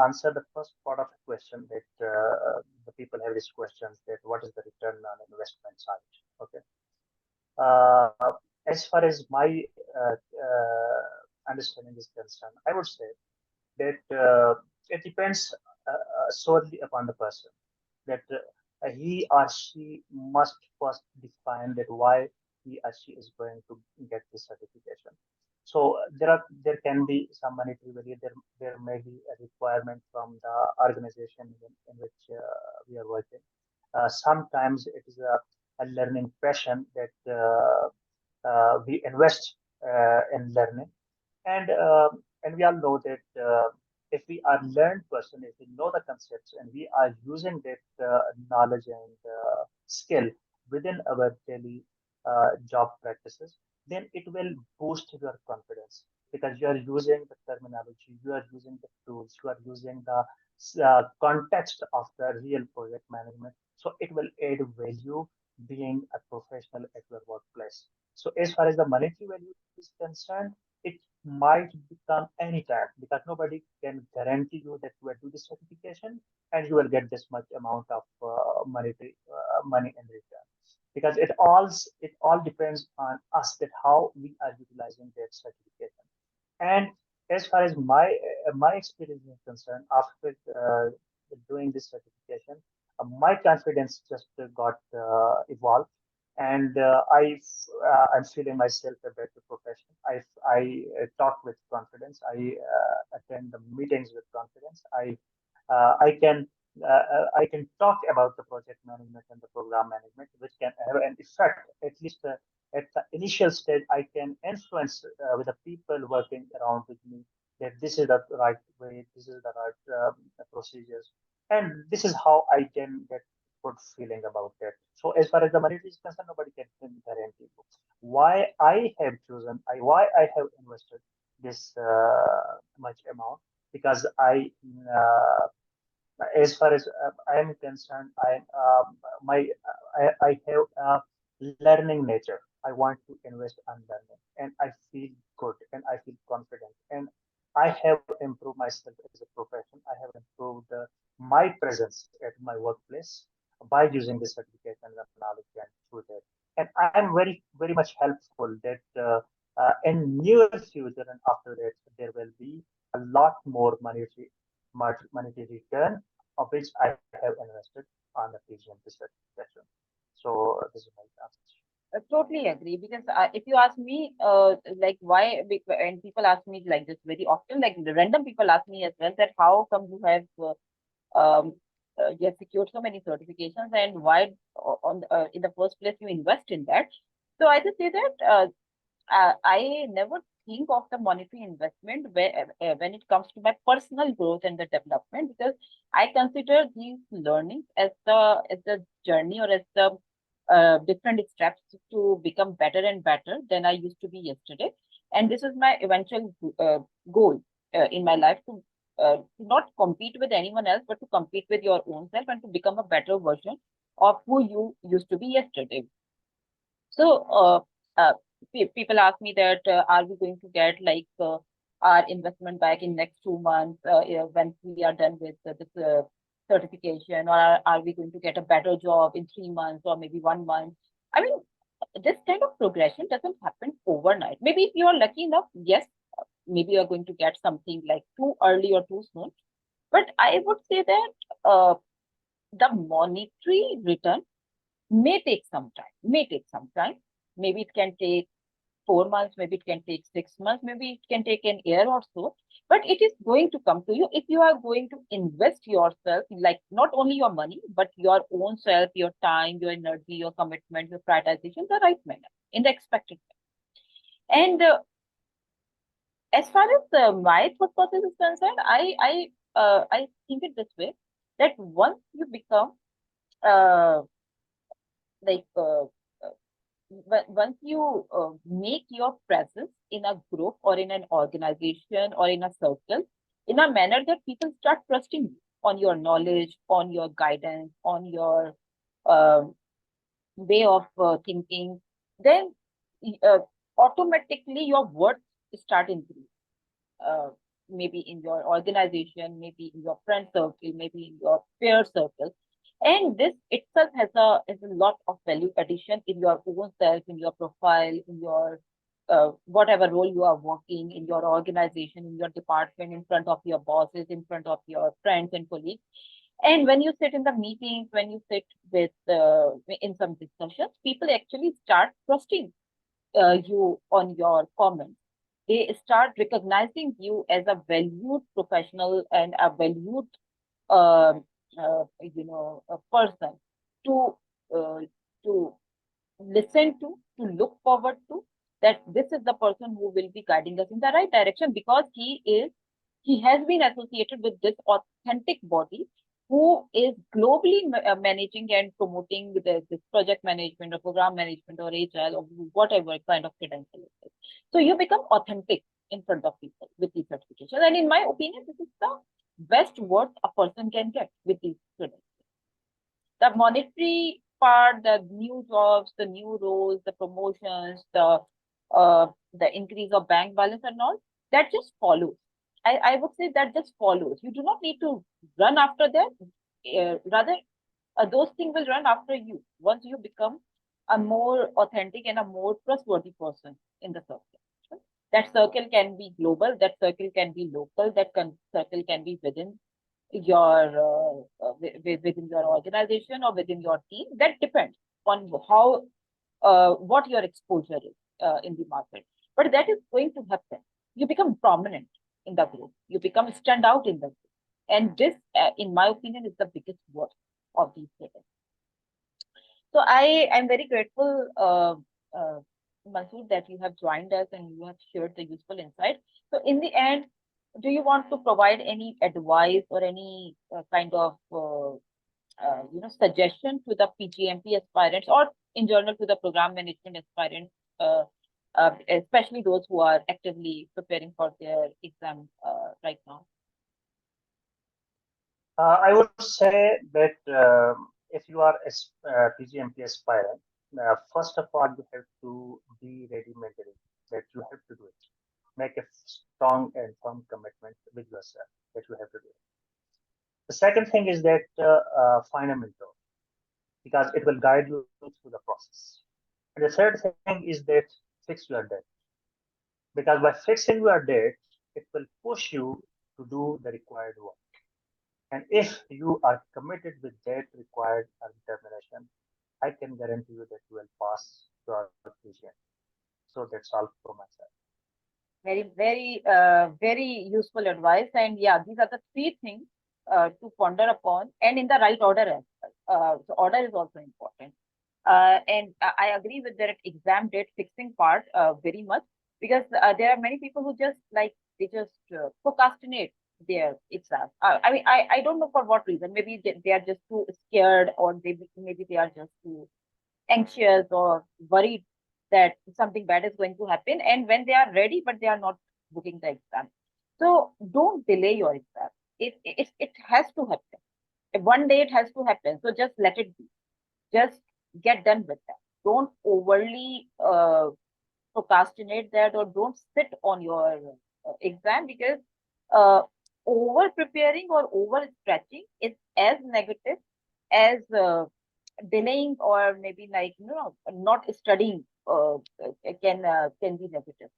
answer the first part of the question that the people have these questions that what is the return on investment side? Okay. As far as my understanding is concerned, I would say that it depends solely upon the person that he or she must first define that why he or she is going to get this certification. So there can be some monetary value. There may be a requirement from the organization in which we are working. Sometimes it is a learning passion that we invest in learning, and and we all know that if we are learned person, if we know the concepts and we are using that knowledge and skill within our daily job practices, then it will boost your confidence because you are using the terminology, you are using the tools, you are using the context of the real project management. So it will add value being a professional at your workplace. So as far as the monetary value is concerned, it might become anytime because nobody can guarantee you that you will do this certification and you will get this much amount of money in return because it all depends on us that how we are utilizing that certification. And as far as my experience is concerned, after doing this certification, my confidence just got evolved, and I'm feeling myself a better professional. I talk with confidence. I attend the meetings with confidence. I can talk about the project management and the program management, which can have an effect at least. At the initial stage, I can influence with the people working around with me that this is the right way, this is the right procedures, and this is how I can get good feeling about that. So as far as the money is concerned, nobody can guarantee you. Why I have chosen, why I have invested this much amount because as far as I am concerned, I have a learning nature. I want to invest on learning, and I feel good, and I feel confident, and I have improved myself as a profession. I have improved my presence at my workplace by using this certification and knowledge and through that. And I am very much helpful that in near future and after that there will be a lot more monetary return of which I have invested on the PgMP certification. So this is my answer. I totally agree because if you ask me, like why, and people ask me like this very often, like the random people ask me as well that how come you have you have secured so many certifications and why in the first place you invest in that. So I just say that I never think of the monetary investment when it comes to my personal growth and the development because I consider these learnings as the journey or as the different steps to become better and better than I used to be yesterday. And this is my eventual goal in my life to not compete with anyone else, but to compete with your own self and to become a better version of who you used to be yesterday. So, people ask me that are we going to get like our investment back in next 2 months when we are done with this certification, or are we going to get a better job in 3 months or maybe 1 month? I mean, this kind of progression doesn't happen overnight. Maybe if you are lucky enough, yes, maybe you're going to get something like too early or too soon. But I would say that the monetary return may take some time. Maybe it can take 4 months, maybe it can take 6 months, maybe it can take an year or so. But it is going to come to you if you are going to invest yourself, like not only your money, but your own self, your time, your energy, your commitment, your prioritization, the right manner, in the expected manner. And as far as my thought process is concerned, I think it this way that once you become uh, like once you make your presence in a group or in an organization or in a circle in a manner that people start trusting you on your knowledge, on your guidance, on your uh, way of thinking, then uh, automatically your worth start increasing. maybe in your organization, maybe in your friend circle, maybe in your peer circle. And this itself has a lot of value addition in your own self, in your profile, in your whatever role you are working in your organization, in your department, in front of your bosses, in front of your friends and colleagues. And when you sit in the meetings, when you sit with in some discussions, people actually start trusting you on your comments. They start recognizing you as a valued professional and a valued, a person to uh, to listen to look forward to. That this is the person who will be guiding us in the right direction because he has been associated with this authentic body who is globally managing and promoting this project management or program management or agile or whatever kind of credential it is. So you become authentic in front of people with these certifications. And in my opinion, this is the best worth a person can get with these credentials. The monetary part, the new jobs, the new roles, the promotions, the increase of bank balance and all, that just follows. I would say that just follows. You do not need to run after that. Rather, those things will run after you once you become a more authentic and a more trustworthy person in the circle. That circle can be global, that circle can be local, circle can be within within your organization or within your team. That depends on how what your exposure is in the market. But that is going to happen. You become prominent in the group. You become stand out in the group. And this, in my opinion, is the biggest worth of these events. So I am very grateful, Mansoor, that you have joined us and you have shared the useful insight. So in the end, do you want to provide any advice or any kind of suggestion to the PgMP aspirants or in general to the program management aspirants, especially those who are actively preparing for their exam right now? I would say that if you are a PgMP aspirant, first of all, you have to be ready mentally that you have to do it. Make a strong and firm commitment with yourself that you have to do it. The second thing is that find a mentor because it will guide you through the process. And the third thing is that fix your debt because by fixing your debt, it will push you to do the required work. And if you are committed with that required determination, I can guarantee you that you will pass your PGM. So that's all from my side. Very useful advice. And yeah, these are the three things to ponder upon and in the right order as well. So order is also important. And I agree with the exam date fixing part very much because there are many people who just they just procrastinate their exams. I mean, I don't know for what reason. Maybe they are just too scared or maybe they are just too anxious or worried that something bad is going to happen. And when they are ready, but they are not booking the exam. So don't delay your exam. It has to happen. One day it has to happen. So just let it be. Just get done with that. Don't overly procrastinate that or don't sit on your exam because uh, over preparing or over stretching is as negative as delaying or maybe not studying can be negative.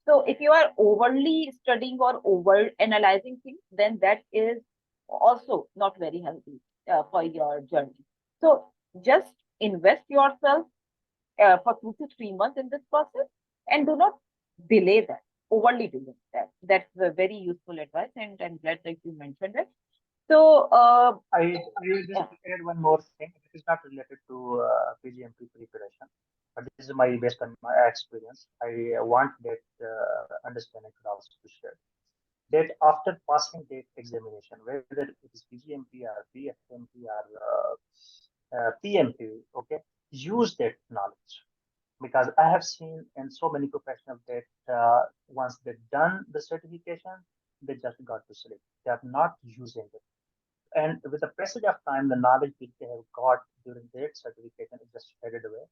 So if you are overly studying or over analyzing things, then that is also not very healthy for your journey. So just invest yourself for 2 to 3 months in this process and do not delay that, overly delay that. That's a very useful advice, and I'm glad that you mentioned it. So, I will just add one more thing. It is not related to PGMP preparation, but this is my based on my experience. I want that understanding could also be shared. That after passing that examination, whether it is PGMP or PFMP or PMP, okay, use that knowledge because I have seen in so many professionals that once they've done the certification, they just got to sleep. They are not using it. And with the passage of time, the knowledge which they have got during their certification is just faded away.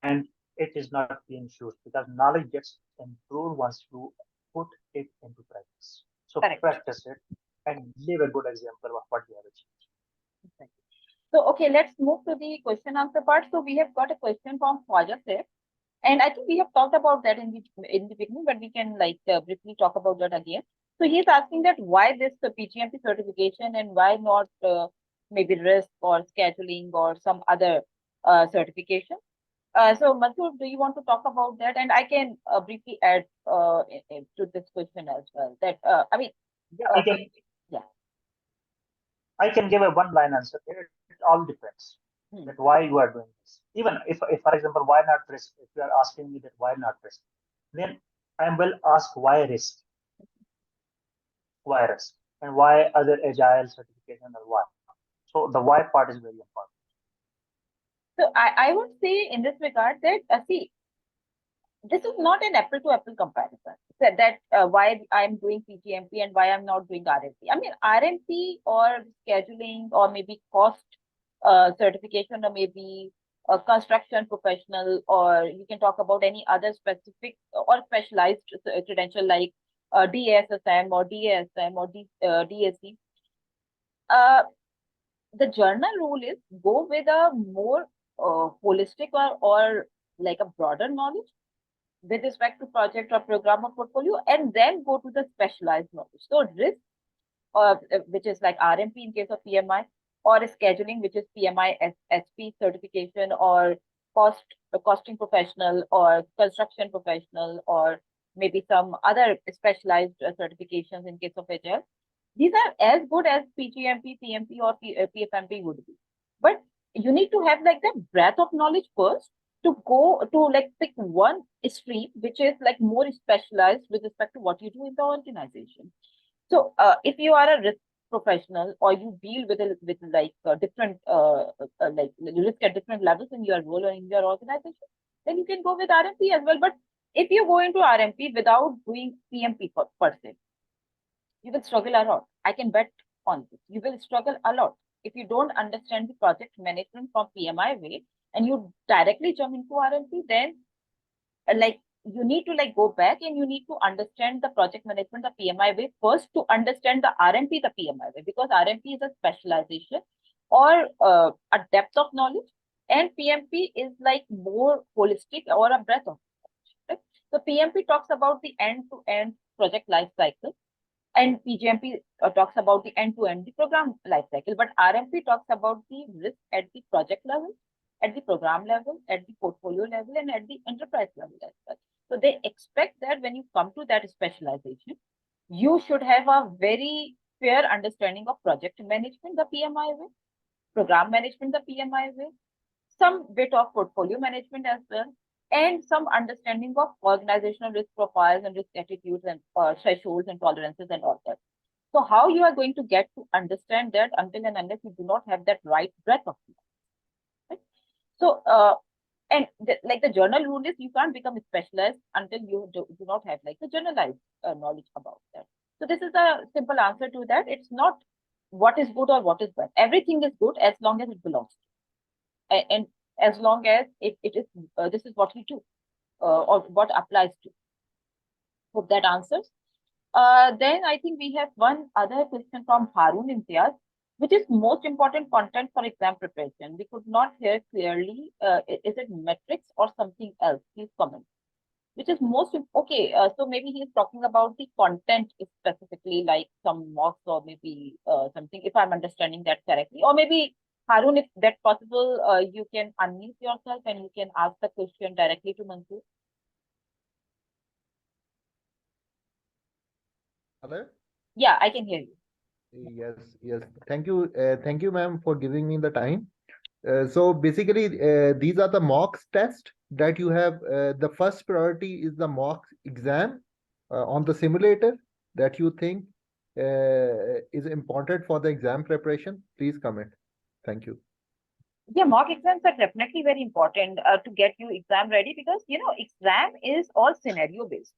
And it is not being used because knowledge gets improved once you put it into practice. So Correct. practice it and give a good example of what you have achieved. Exactly. So, okay, let's move to the question answer part. So we have got a question from Khwaja Sir. And I think we have talked about that in the beginning, but we can like briefly talk about that again. So he's asking that why this PgMP certification and why not maybe risk or scheduling or some other certification. So Mansoor, do you want to talk about that? And I can briefly add to this question as well. That I mean, Yeah, yeah. I can give a one-line answer here. It all depends that why you are doing this. Even if for example, why not risk? If you are asking me that why not risk, then I will ask why risk, and why other agile certification or why. So the why part is very important. So I would say in this regard that see, this is not an apple to apple comparison. So that why I'm doing PgMP and why I'm not doing RMP. I mean, RMP or scheduling or maybe cost certification or maybe a construction professional, or you can talk about any other specific or specialized credential like DASSM or DASM or DAC. The general rule is go with a more holistic or like a broader knowledge with respect to project or program or portfolio, and then go to the specialized knowledge. So risk, which is like RMP in case of PMI, or scheduling, which is PMI SP certification, or costing professional, or construction professional, or maybe some other specialized certifications in case of Agile. These are as good as PgMP, PMP, or PFMP would be. But you need to have like the breadth of knowledge first to go to like pick one stream which is like more specialized with respect to what you do in the organization. So if you are a risk professional or you deal with like different like risk at different levels in your role or in your organization, then you can go with RMP as well. But if you go into RMP without doing PMP per se, you will struggle a lot. I can bet on this. You will struggle a lot if you don't understand the project management from PMI way and you directly jump into RMP. Then like you need to like go back and you need to understand the project management the PMI way first to understand the RMP the PMI way, because RMP is a specialization or a depth of knowledge, and PMP is like more holistic or a breadth of knowledge. Right? So PMP talks about the end-to-end project life cycle, and PgMP talks about the end-to-end the program life cycle, but RMP talks about the risk at the project level, at the program level, at the portfolio level, and at the enterprise level as well. So they expect that when you come to that specialization, you should have a very fair understanding of project management, the PMI way, program management, the PMI way, some bit of portfolio management as well, and some understanding of organizational risk profiles and risk attitudes and thresholds and tolerances and all that. So how you are going to get to understand that until and unless you do not have that right breadth of knowledge, right? So and like the general rule is you can't become a specialist until you do not have like the generalized knowledge about that. So this is a simple answer to that. It's not what is good or what is bad. Everything is good as long as it belongs to, and as long as it is this is what you do or what applies to. Hope that answers. Then I think we have one other question from Harun Imtiaz, which is most important content for exam preparation. We could not hear clearly. Is it metrics or something else? Please comment. Which is most okay. So maybe he is talking about the content specifically, like some mocks or maybe something. If I'm understanding that correctly, or maybe Harun, if that's possible, you can unmute yourself and you can ask the question directly to Mansoor. Hello? Yeah, I can hear you. Yes, yes. Thank you, ma'am, for giving me the time. So basically, these are the mocks test that you have. The first priority is the mock exam on the simulator that you think is important for the exam preparation. Please comment. Thank you. Yeah, mock exams are definitely very important to get you exam ready, because you know exam is all scenario based.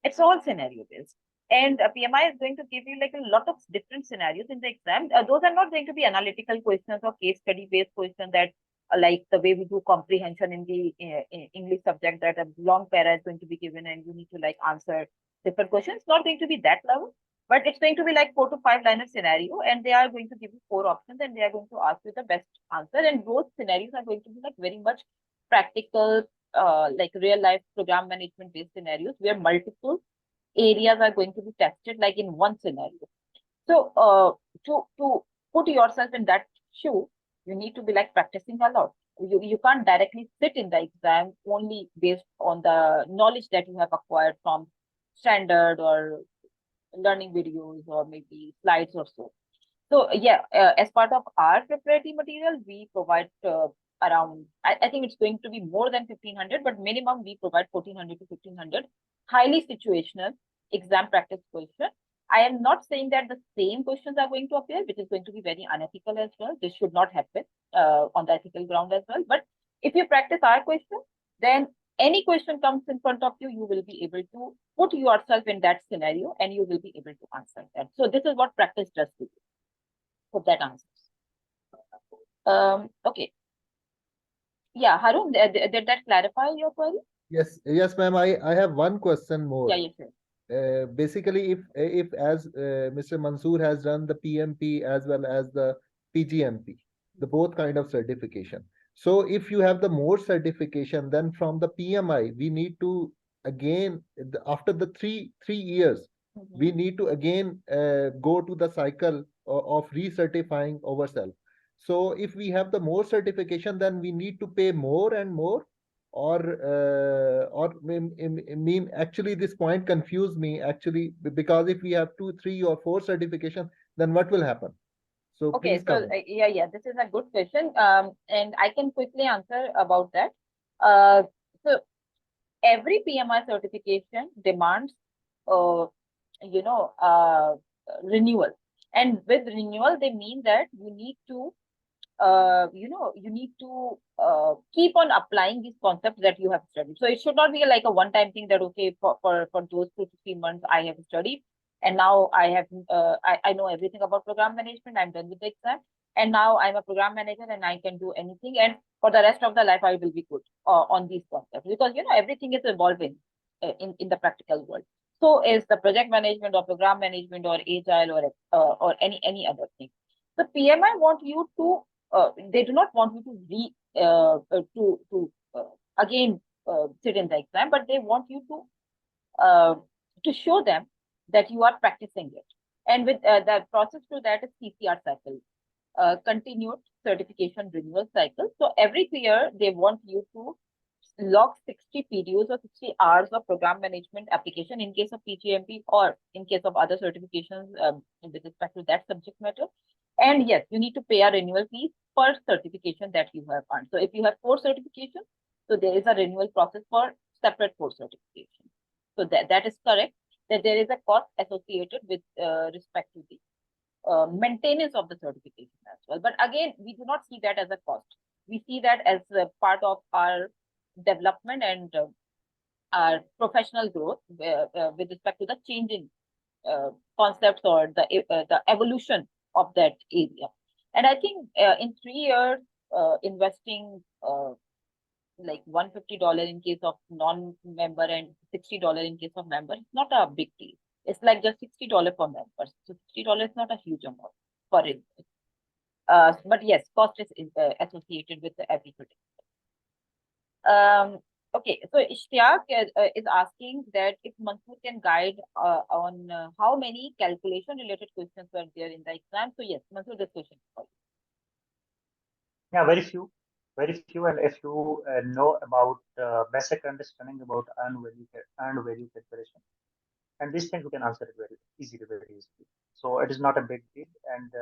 It's all scenario based. And PMI is going to give you like a lot of different scenarios in the exam. Those are not going to be analytical questions or case study based questions that like the way we do comprehension in the English subject, that a long para is going to be given and you need to like answer different questions. It's not going to be that level, but it's going to be like 4 to 5 liner scenario, and they are going to give you 4 options and they are going to ask you the best answer. And those scenarios are going to be like very much practical, like real life program management based scenarios where multiple areas are going to be tested like in one scenario. So to put yourself in that shoe, you need to be like practicing a lot. You can't directly sit in the exam only based on the knowledge that you have acquired from standard or learning videos or maybe slides or so. So yeah, as part of our preparatory material, we provide around, I think it's going to be more than 1500, but minimum we provide 1400 to 1500 highly situational exam practice question. I am not saying that the same questions are going to appear, which is going to be very unethical as well. This should not happen on the ethical ground as well. But if you practice our question, then any question comes in front of you, you will be able to put yourself in that scenario and you will be able to answer that. So this is what practice does to you. Hope that answers. Okay. Yeah, Harun, did that clarify your query? Yes, ma'am. I have one question more. Yeah, sure. Basically, if as Mr. Mansoor has done the PMP as well as the PGMP, the both kind of certification. So if you have the more certification, then from the PMI, we need to again after the three years, we need to again go to the cycle of recertifying ourselves. So if we have the more certification, then we need to pay more and more, or mean actually this point confused me actually, because if we have 2, 3, or 4 certification, then what will happen? So okay, please so come. yeah, this is a good question. And I can quickly answer about that. So every PMI certification demands, you know, renewal. And with renewal, they mean that you need to you need to keep on applying these concepts that you have studied. So it should not be like a one-time thing that, okay, for those 2 to 3 months I have studied and now I have, I know everything about program management, I'm done with the exam. And now I'm a program manager and I can do anything. And for the rest of the life, I will be good on these concepts, because, you know, everything is evolving in the practical world. So is the project management or program management or agile or any other thing. The PMI want you to they do not want you to again sit in the exam, but they want you to show them that you are practicing it. And with the process to that is CCR cycle, continued certification renewal cycle. So every year they want you to log 60 PDUs or 60 hours of program management application in case of PgMP, or in case of other certifications with respect to that subject matter. And yes, you need to pay a renewal fee per certification that you have earned. So if you have 4 certifications, so there is a renewal process for separate 4 certifications. So that is correct, that there is a cost associated with respect to the maintenance of the certification as well. But again, we do not see that as a cost. We see that as a part of our development and our professional growth with respect to the changing concepts or the evolution of that area. And I think in 3 years, investing like $150 in case of non-member and $60 in case of member, it's not a big deal. It's like just $60 for members. So $60 is not a huge amount for it. But yes, cost is associated with every particular. Okay, so Ishtiaq is asking that if Mansoor can guide on how many calculation-related questions were there in the exam. So yes, Mansoor, this question is for you. Yeah, very few. And if you know about basic understanding about earned value calculation, and these things you can answer it very easily. So it is not a big deal, and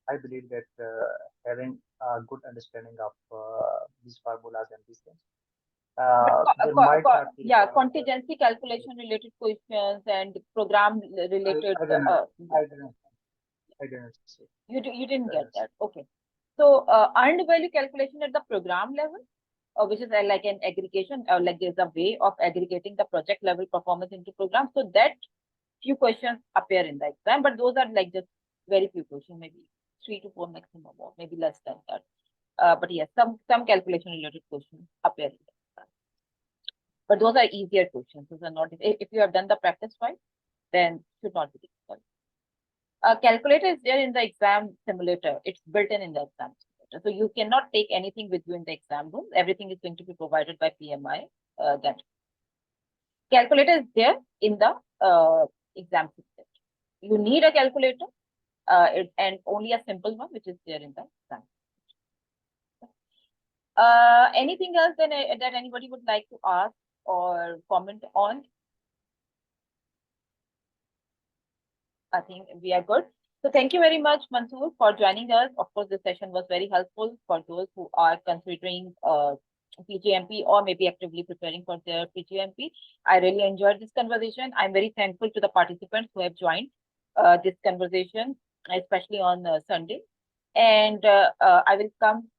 I believe that having a good understanding of these formulas and these things, they might not be contingency calculation related questions and program related. I didn't say. You didn't get that. Okay. So earned value calculation at the program level, which is like an aggregation, like there's a way of aggregating the project level performance into programs. So that few questions appear in the exam, but those are like just very few questions, maybe 3 to 4 maximum, or maybe less than that. But yes, some calculation related questions appear in the exam. But those are easier questions. Those are not, if you have done the practice right, then should not be difficult. Calculator is there in the exam simulator. It's built in the exam simulator. So you cannot take anything with you in the exam room. Everything is going to be provided by PMI. That calculator is there in the exam simulator. You need a calculator and only a simple one, which is there in the exam. Anything else that anybody would like to ask or comment on? I think we are good. So thank you very much, Mansoor, for joining us. Of course, this session was very helpful for those who are considering PgMP or maybe actively preparing for their PgMP. I really enjoyed this conversation. I'm very thankful to the participants who have joined this conversation, especially on Sunday. And I will come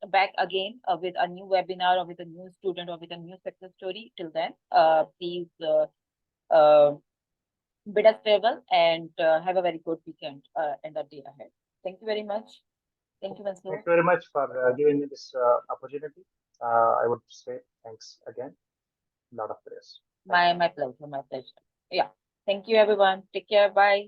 back again with a new webinar or with a new student or with a new success story. Till then, please bid us farewell and have a very good weekend and the day ahead. Thank you very much. Thank you, Mansoor. Thank you very much for giving me this opportunity. I would say thanks again. A lot of praise. My pleasure, my pleasure. Yeah. Thank you, everyone. Take care. Bye.